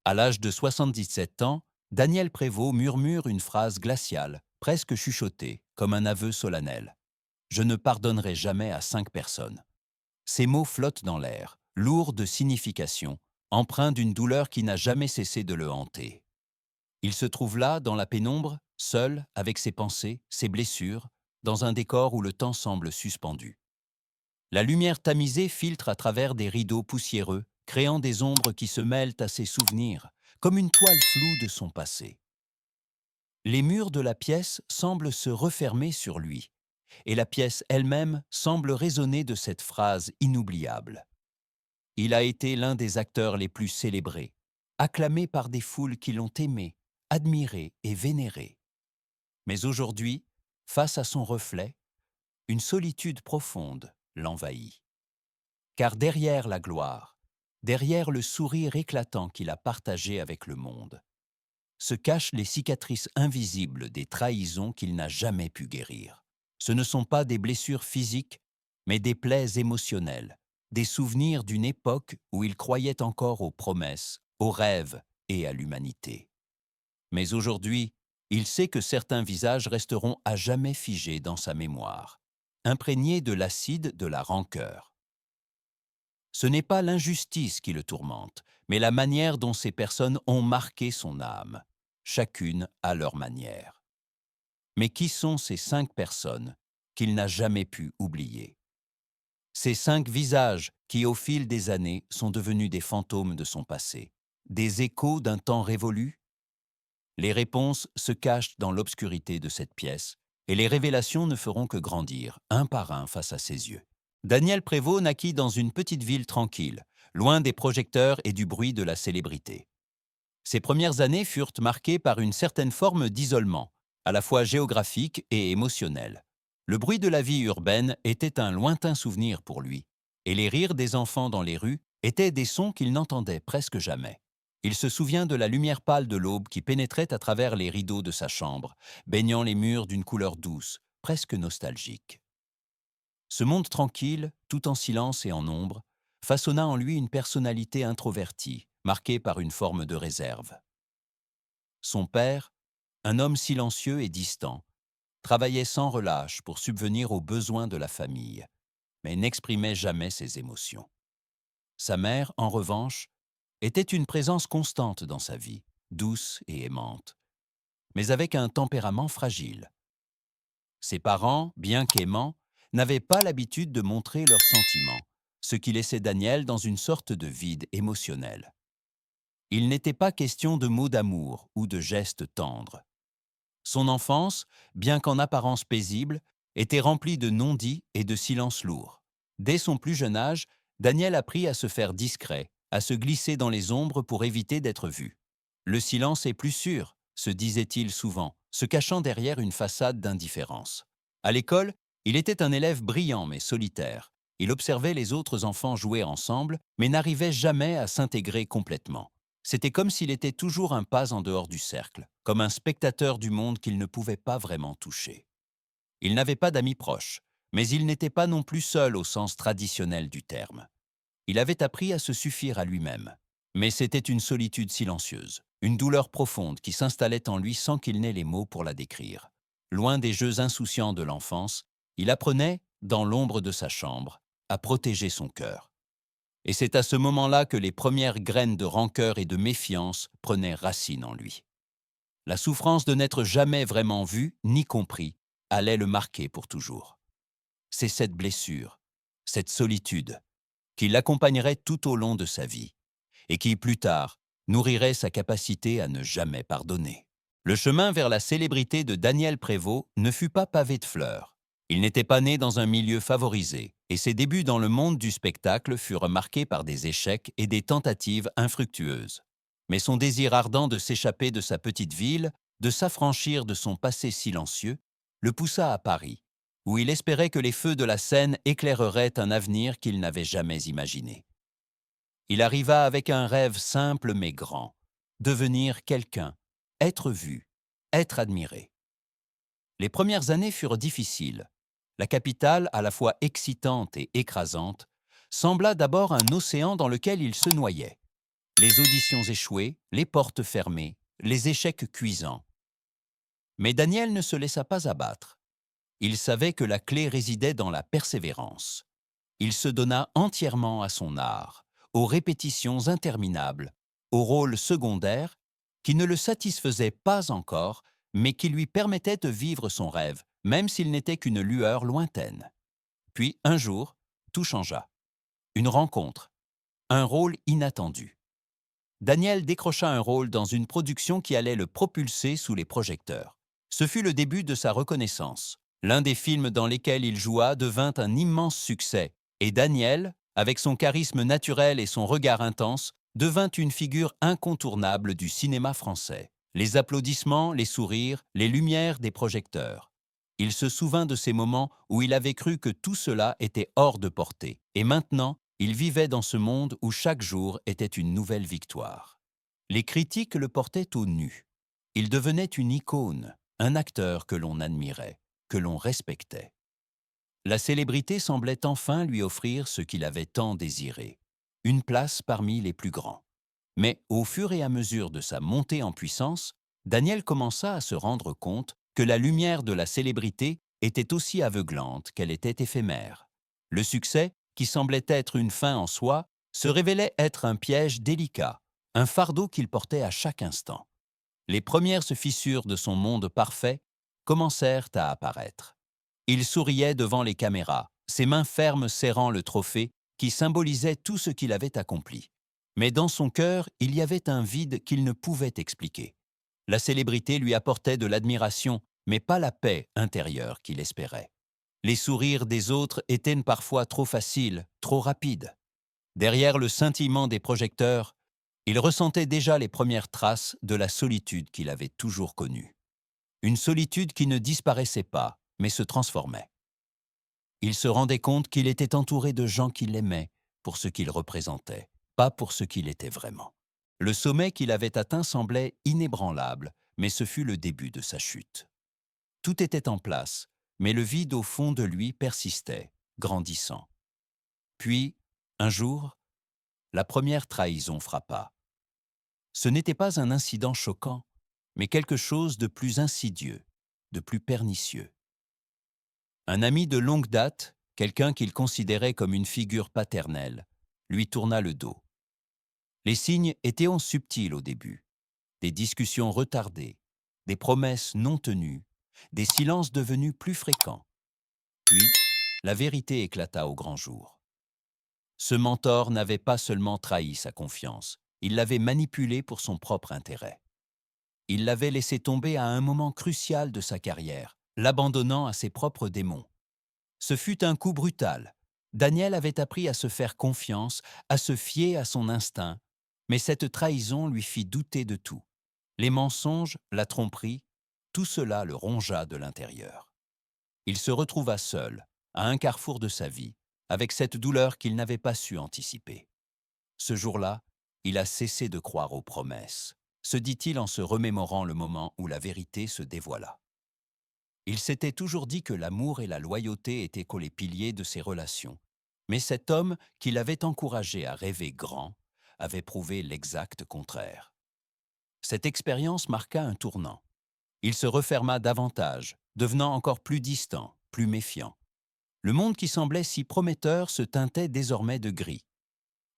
À l'âge de 77 ans, Daniel Prévost murmure une phrase glaciale, presque chuchotée, comme un aveu solennel. Je ne pardonnerai jamais à 5 personnes. Ces mots flottent dans l'air, lourds de signification, empreints d'une douleur qui n'a jamais cessé de le hanter. Il se trouve là, dans la pénombre, seul, avec ses pensées, ses blessures, dans un décor où le temps semble suspendu. La lumière tamisée filtre à travers des rideaux poussiéreux, créant des ombres qui se mêlent à ses souvenirs, comme une toile floue de son passé. Les murs de la pièce semblent se refermer sur lui, et la pièce elle-même semble résonner de cette phrase inoubliable. Il a été l'un des acteurs les plus célébrés, acclamé par des foules qui l'ont aimé, admiré et vénéré. Mais aujourd'hui, face à son reflet, une solitude profonde l'envahit. Car derrière la gloire, derrière le sourire éclatant qu'il a partagé avec le monde, se cachent les cicatrices invisibles des trahisons qu'il n'a jamais pu guérir. Ce ne sont pas des blessures physiques, mais des plaies émotionnelles, des souvenirs d'une époque où il croyait encore aux promesses, aux rêves et à l'humanité. Mais aujourd'hui, il sait que certains visages resteront à jamais figés dans sa mémoire, imprégnés de l'acide de la rancœur. Ce n'est pas l'injustice qui le tourmente, mais la manière dont ces personnes ont marqué son âme, chacune à leur manière. Mais qui sont ces 5 personnes qu'il n'a jamais pu oublier? Ces 5 visages qui, au fil des années, sont devenus des fantômes de son passé, des échos d'un temps révolu? Les réponses se cachent dans l'obscurité de cette pièce, et les révélations ne feront que grandir, un par un, face à ses yeux. Daniel Prévost naquit dans une petite ville tranquille, loin des projecteurs et du bruit de la célébrité. Ses premières années furent marquées par une certaine forme d'isolement, à la fois géographique et émotionnel. Le bruit de la vie urbaine était un lointain souvenir pour lui, et les rires des enfants dans les rues étaient des sons qu'il n'entendait presque jamais. Il se souvient de la lumière pâle de l'aube qui pénétrait à travers les rideaux de sa chambre, baignant les murs d'une couleur douce, presque nostalgique. Ce monde tranquille, tout en silence et en ombre, façonna en lui une personnalité introvertie, marquée par une forme de réserve. Son père, un homme silencieux et distant, travaillait sans relâche pour subvenir aux besoins de la famille, mais n'exprimait jamais ses émotions. Sa mère, en revanche, était une présence constante dans sa vie, douce et aimante, mais avec un tempérament fragile. Ses parents, bien qu'aimants, n'avaient pas l'habitude de montrer leurs sentiments, ce qui laissait Daniel dans une sorte de vide émotionnel. Il n'était pas question de mots d'amour ou de gestes tendres. Son enfance, bien qu'en apparence paisible, était remplie de non-dits et de silences lourds. Dès son plus jeune âge, Daniel apprit à se faire discret, à se glisser dans les ombres pour éviter d'être vu. Le silence est plus sûr, se disait-il souvent, se cachant derrière une façade d'indifférence. À l'école, il était un élève brillant mais solitaire. Il observait les autres enfants jouer ensemble, mais n'arrivait jamais à s'intégrer complètement. C'était comme s'il était toujours un pas en dehors du cercle, comme un spectateur du monde qu'il ne pouvait pas vraiment toucher. Il n'avait pas d'amis proches, mais il n'était pas non plus seul au sens traditionnel du terme. Il avait appris à se suffire à lui-même. Mais c'était une solitude silencieuse, une douleur profonde qui s'installait en lui sans qu'il n'ait les mots pour la décrire. Loin des jeux insouciants de l'enfance, il apprenait, dans l'ombre de sa chambre, à protéger son cœur. Et c'est à ce moment-là que les premières graines de rancœur et de méfiance prenaient racine en lui. La souffrance de n'être jamais vraiment vu ni compris allait le marquer pour toujours. C'est cette blessure, cette solitude, qui l'accompagnerait tout au long de sa vie, et qui, plus tard, nourrirait sa capacité à ne jamais pardonner. Le chemin vers la célébrité de Daniel Prévost ne fut pas pavé de fleurs. Il n'était pas né dans un milieu favorisé, et ses débuts dans le monde du spectacle furent marqués par des échecs et des tentatives infructueuses. Mais son désir ardent de s'échapper de sa petite ville, de s'affranchir de son passé silencieux, le poussa à Paris, où il espérait que les feux de la scène éclaireraient un avenir qu'il n'avait jamais imaginé. Il arriva avec un rêve simple mais grand, devenir quelqu'un, être vu, être admiré. Les premières années furent difficiles. La capitale, à la fois excitante et écrasante, sembla d'abord un océan dans lequel il se noyait. Les auditions échouées, les portes fermées, les échecs cuisants. Mais Daniel ne se laissa pas abattre. Il savait que la clé résidait dans la persévérance. Il se donna entièrement à son art, aux répétitions interminables, aux rôles secondaires qui ne le satisfaisaient pas encore, mais qui lui permettaient de vivre son rêve, même s'il n'était qu'une lueur lointaine. Puis, un jour, tout changea. Une rencontre, un rôle inattendu. Daniel décrocha un rôle dans une production qui allait le propulser sous les projecteurs. Ce fut le début de sa reconnaissance. L'un des films dans lesquels il joua devint un immense succès, et Daniel, avec son charisme naturel et son regard intense, devint une figure incontournable du cinéma français. Les applaudissements, les sourires, les lumières des projecteurs. Il se souvint de ces moments où il avait cru que tout cela était hors de portée, et maintenant, il vivait dans ce monde où chaque jour était une nouvelle victoire. Les critiques le portaient au nu. Il devenait une icône, un acteur que l'on admirait, que l'on respectait. La célébrité semblait enfin lui offrir ce qu'il avait tant désiré, une place parmi les plus grands. Mais au fur et à mesure de sa montée en puissance, Daniel commença à se rendre compte que la lumière de la célébrité était aussi aveuglante qu'elle était éphémère. Le succès, qui semblait être une fin en soi, se révélait être un piège délicat, un fardeau qu'il portait à chaque instant. Les premières fissures de son monde parfait commencèrent à apparaître. Il souriait devant les caméras, ses mains fermes serrant le trophée qui symbolisait tout ce qu'il avait accompli. Mais dans son cœur, il y avait un vide qu'il ne pouvait expliquer. La célébrité lui apportait de l'admiration, mais pas la paix intérieure qu'il espérait. Les sourires des autres étaient parfois trop faciles, trop rapides. Derrière le scintillement des projecteurs, il ressentait déjà les premières traces de la solitude qu'il avait toujours connue. Une solitude qui ne disparaissait pas, mais se transformait. Il se rendait compte qu'il était entouré de gens qui l'aimaient pour ce qu'il représentait, pas pour ce qu'il était vraiment. Le sommet qu'il avait atteint semblait inébranlable, mais ce fut le début de sa chute. Tout était en place, mais le vide au fond de lui persistait, grandissant. Puis, un jour, la première trahison frappa. Ce n'était pas un incident choquant, mais quelque chose de plus insidieux, de plus pernicieux. Un ami de longue date, quelqu'un qu'il considérait comme une figure paternelle, lui tourna le dos. Les signes étaient subtils au début. Des discussions retardées, des promesses non tenues, des silences devenus plus fréquents. Puis, la vérité éclata au grand jour. Ce mentor n'avait pas seulement trahi sa confiance, il l'avait manipulée pour son propre intérêt. Il l'avait laissé tomber à un moment crucial de sa carrière, l'abandonnant à ses propres démons. Ce fut un coup brutal. Daniel avait appris à se faire confiance, à se fier à son instinct, mais cette trahison lui fit douter de tout. Les mensonges, la tromperie, tout cela le rongea de l'intérieur. Il se retrouva seul, à un carrefour de sa vie, avec cette douleur qu'il n'avait pas su anticiper. Ce jour-là, il a cessé de croire aux promesses, se dit-il en se remémorant le moment où la vérité se dévoila. Il s'était toujours dit que l'amour et la loyauté étaient les piliers de ses relations. Mais cet homme, qui l'avait encouragé à rêver grand, avait prouvé l'exact contraire. Cette expérience marqua un tournant. Il se referma davantage, devenant encore plus distant, plus méfiant. Le monde qui semblait si prometteur se teintait désormais de gris.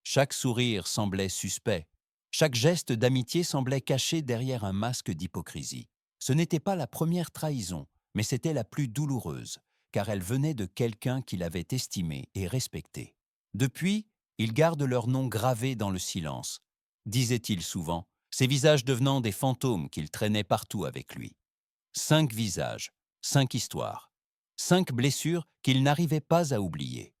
Chaque sourire semblait suspect. Chaque geste d'amitié semblait caché derrière un masque d'hypocrisie. Ce n'était pas la première trahison, mais c'était la plus douloureuse, car elle venait de quelqu'un qu'il avait estimé et respecté. Depuis, ils gardent leur nom gravé dans le silence, disait-il souvent, ces visages devenant des fantômes qu'il traînait partout avec lui. 5 visages, 5 histoires, 5 blessures qu'il n'arrivait pas à oublier.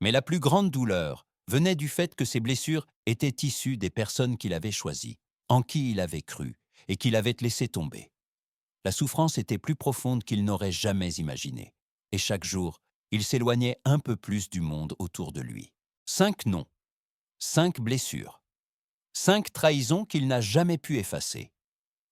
Mais la plus grande douleur venait du fait que ces blessures étaient issues des personnes qu'il avait choisies, en qui il avait cru et qu'il avait laissé tomber. La souffrance était plus profonde qu'il n'aurait jamais imaginé. Et chaque jour, il s'éloignait un peu plus du monde autour de lui. 5 noms, 5 blessures, 5 trahisons qu'il n'a jamais pu effacer.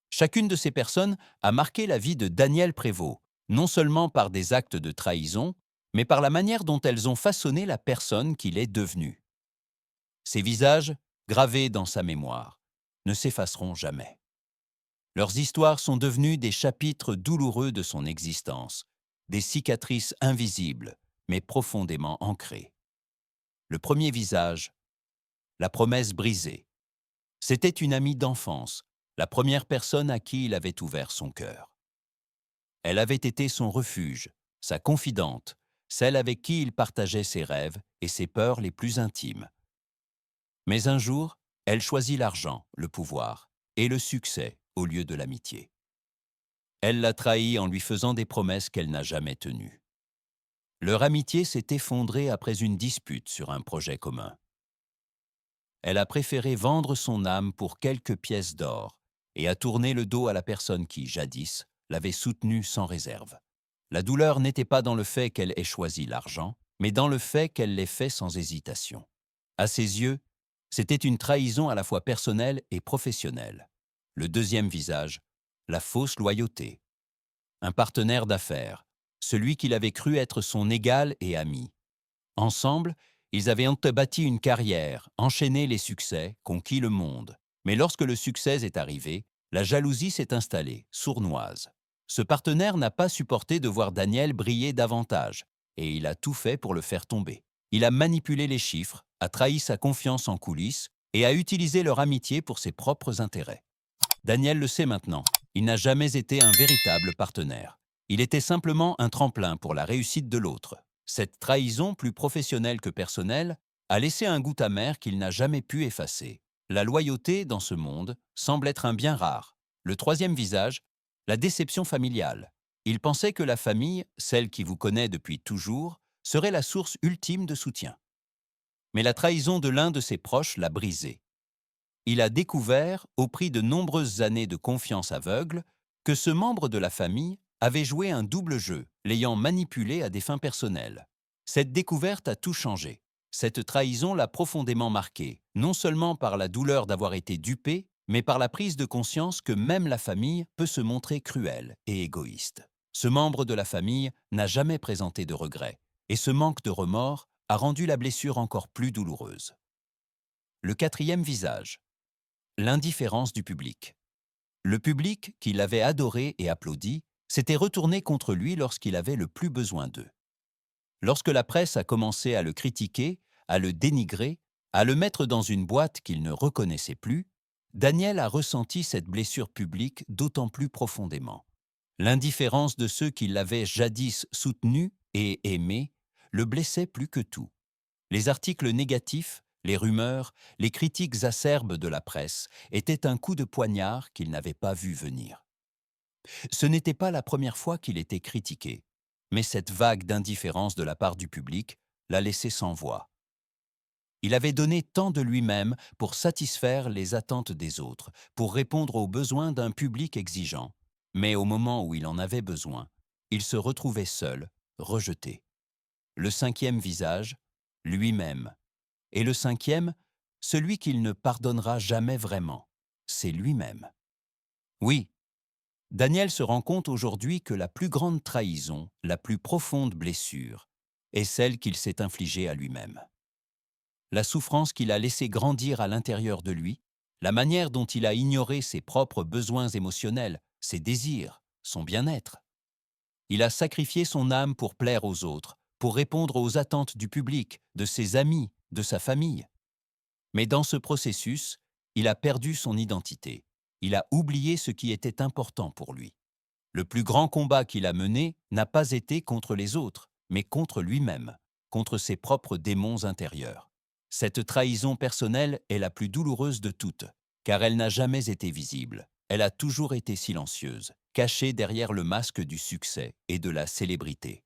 Chacune de ces personnes a marqué la vie de Daniel Prévost, non seulement par des actes de trahison, mais par la manière dont elles ont façonné la personne qu'il est devenu. Ces visages, gravés dans sa mémoire, ne s'effaceront jamais. Leurs histoires sont devenues des chapitres douloureux de son existence, des cicatrices invisibles, mais profondément ancrées. Le premier visage, la promesse brisée. C'était une amie d'enfance, la première personne à qui il avait ouvert son cœur. Elle avait été son refuge, sa confidente, celle avec qui il partageait ses rêves et ses peurs les plus intimes. Mais un jour, elle choisit l'argent, le pouvoir et le succès au lieu de l'amitié. Elle l'a trahi en lui faisant des promesses qu'elle n'a jamais tenues. Leur amitié s'est effondrée après une dispute sur un projet commun. Elle a préféré vendre son âme pour quelques pièces d'or et a tourné le dos à la personne qui, jadis, l'avait soutenue sans réserve. La douleur n'était pas dans le fait qu'elle ait choisi l'argent, mais dans le fait qu'elle l'ait fait sans hésitation. À ses yeux, c'était une trahison à la fois personnelle et professionnelle. Le deuxième visage, la fausse loyauté. Un partenaire d'affaires, celui qu'il avait cru être son égal et ami. Ensemble, ils avaient bâti une carrière, enchaîné les succès, conquis le monde. Mais lorsque le succès est arrivé, la jalousie s'est installée, sournoise. Ce partenaire n'a pas supporté de voir Daniel briller davantage, et il a tout fait pour le faire tomber. Il a manipulé les chiffres, a trahi sa confiance en coulisses et a utilisé leur amitié pour ses propres intérêts. Daniel le sait maintenant, il n'a jamais été un véritable partenaire. Il était simplement un tremplin pour la réussite de l'autre. Cette trahison, plus professionnelle que personnelle, a laissé un goût amer qu'il n'a jamais pu effacer. La loyauté, dans ce monde, semble être un bien rare. Le troisième visage, la déception familiale. Il pensait que la famille, celle qui vous connaît depuis toujours, serait la source ultime de soutien. Mais la trahison de l'un de ses proches l'a brisé. Il a découvert, au prix de nombreuses années de confiance aveugle, que ce membre de la famille avait joué un double jeu, l'ayant manipulé à des fins personnelles. Cette découverte a tout changé. Cette trahison l'a profondément marqué, non seulement par la douleur d'avoir été dupé, mais par la prise de conscience que même la famille peut se montrer cruelle et égoïste. Ce membre de la famille n'a jamais présenté de regrets, et ce manque de remords a rendu la blessure encore plus douloureuse. Le quatrième visage. L'indifférence du public. Le public, qui l'avait adoré et applaudi, s'était retourné contre lui lorsqu'il avait le plus besoin d'eux. Lorsque la presse a commencé à le critiquer, à le dénigrer, à le mettre dans une boîte qu'il ne reconnaissait plus, Daniel a ressenti cette blessure publique d'autant plus profondément. L'indifférence de ceux qui l'avaient jadis soutenu et aimé le blessait plus que tout. Les articles négatifs, les rumeurs, les critiques acerbes de la presse étaient un coup de poignard qu'il n'avait pas vu venir. Ce n'était pas la première fois qu'il était critiqué, mais cette vague d'indifférence de la part du public l'a laissé sans voix. Il avait donné tant de lui-même pour satisfaire les attentes des autres, pour répondre aux besoins d'un public exigeant. Mais au moment où il en avait besoin, il se retrouvait seul, rejeté. Le cinquième visage, lui-même. Et le cinquième, celui qu'il ne pardonnera jamais vraiment, c'est lui-même. Oui, Daniel se rend compte aujourd'hui que la plus grande trahison, la plus profonde blessure, est celle qu'il s'est infligée à lui-même. La souffrance qu'il a laissé grandir à l'intérieur de lui, la manière dont il a ignoré ses propres besoins émotionnels, ses désirs, son bien-être. Il a sacrifié son âme pour plaire aux autres, pour répondre aux attentes du public, de ses amis, de sa famille. Mais dans ce processus, il a perdu son identité. Il a oublié ce qui était important pour lui. Le plus grand combat qu'il a mené n'a pas été contre les autres, mais contre lui-même, contre ses propres démons intérieurs. Cette trahison personnelle est la plus douloureuse de toutes, car elle n'a jamais été visible. Elle a toujours été silencieuse, cachée derrière le masque du succès et de la célébrité.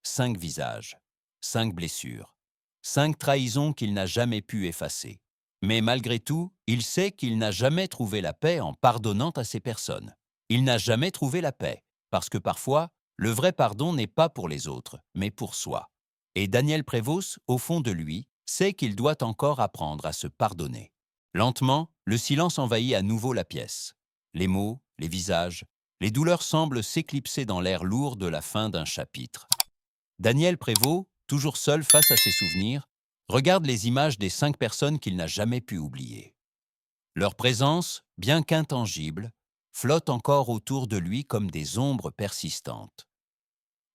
5 visages, 5 blessures, 5 trahisons qu'il n'a jamais pu effacer. Mais malgré tout, il sait qu'il n'a jamais trouvé la paix en pardonnant à ces personnes. Il n'a jamais trouvé la paix, parce que parfois, le vrai pardon n'est pas pour les autres, mais pour soi. Et Daniel Prévost, au fond de lui, sait qu'il doit encore apprendre à se pardonner. Lentement, le silence envahit à nouveau la pièce. Les mots, les visages, les douleurs semblent s'éclipser dans l'air lourd de la fin d'un chapitre. Daniel Prévost, toujours seul face à ses souvenirs, Regarde les images des 5 personnes qu'il n'a jamais pu oublier. Leur présence, bien qu'intangible, flotte encore autour de lui comme des ombres persistantes.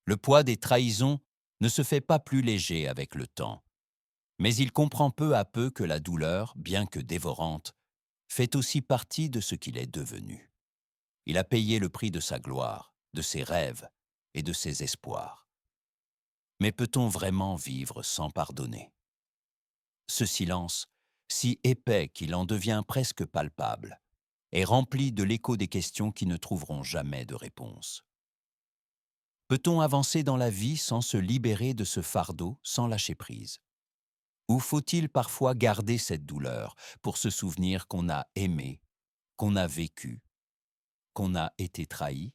Le poids des trahisons ne se fait pas plus léger avec le temps, mais il comprend peu à peu que la douleur, bien que dévorante, fait aussi partie de ce qu'il est devenu. Il a payé le prix de sa gloire, de ses rêves et de ses espoirs. Mais peut-on vraiment vivre sans pardonner? Ce silence, si épais qu'il en devient presque palpable, est rempli de l'écho des questions qui ne trouveront jamais de réponse. Peut-on avancer dans la vie sans se libérer de ce fardeau, sans lâcher prise? Ou faut-il parfois garder cette douleur pour se souvenir qu'on a aimé, qu'on a vécu, qu'on a été trahi?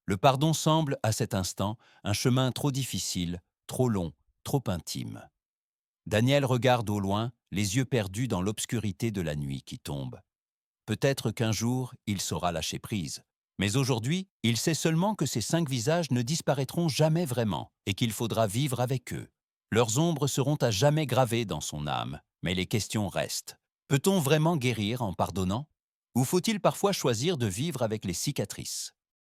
Le pardon semble, à cet instant, un chemin trop difficile, trop long, trop intime. Daniel regarde au loin, les yeux perdus dans l'obscurité de la nuit qui tombe. Peut-être qu'un jour, il saura lâcher prise. Mais aujourd'hui, il sait seulement que ces 5 visages ne disparaîtront jamais vraiment et qu'il faudra vivre avec eux. Leurs ombres seront à jamais gravées dans son âme, mais les questions restent. Peut-on vraiment guérir en pardonnant? Ou faut-il parfois choisir de vivre avec les cicatrices?